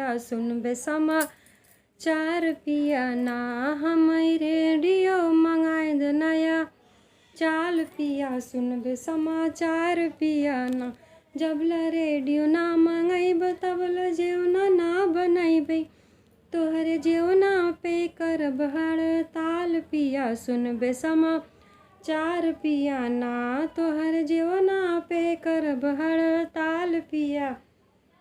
पिया सुनबे समाचार पिया ना। हम रेडियो मंगाए द नया चाल पिया सुनबे समाचार पिया ना। जबला रेडियो ना मंगाइब तबला जेवना ना बनैबै तोहरे जेवना पे करब हड़ताल पिया सुनबे समाचार पिया ना। तोहरे जेवना पे करब हड़ताल पिया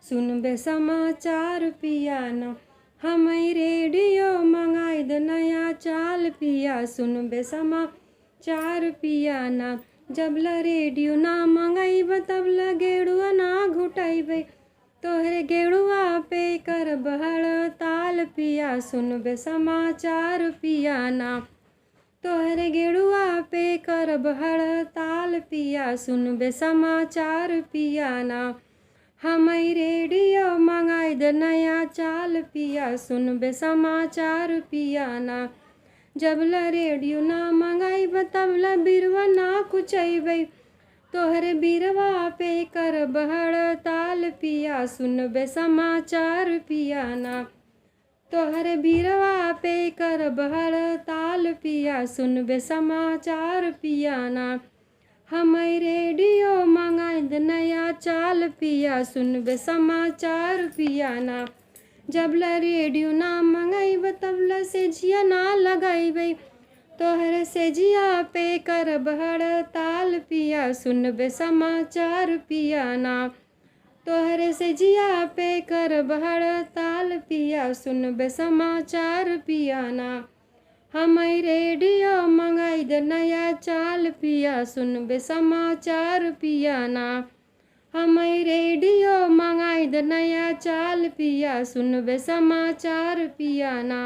सुनबे समाचार पिया ना। हम रेडियो मंगाई द नया चाल पिया सुनबे समाचार पिया ना। जबला रेडियो ना मंगाइब तबला गेड़ुआ ना घुटैबै तोहरे गेड़ुआ पे करब हड़ताल पिया सुनबे समाचार पिया ना। तोहरे गेड़ुआ पे करब हड़ताल पिया सुनबे समाचार पिया ना। हम रेडियो मंगाई द नया चाल पिया सुनबे समाचार पिया ना। जबला रेडियो ना मंगाइब तबला बिरवा ना कुचैबै तोहरे बिरवा पे करब हड़ताल पिया सुनबे समाचार पिया ना। तोहरे बिरवा पे करब हड़ताल पिया सुनबे समाचार पिया ना। हम रेडियो मंगाई द नया चाल पिया सुनबे समाचार पिया ना। जबला रेडियो ना मंगाइब तबला सेजिया ना लगाइबै तोहरे सेजिया पे करब हड़ताल पिया सुनबे समाचार पिया ना। तोहरे सेजिया पे करब हड़ताल पिया सुनबे समाचार पिया ना। हम रेडियो मंगाई द नया चाल पिया सुनबे समाचार पिया ना। हम रेडियो मंगाई द नया चाल पिया सुनबे समाचार पिया ना।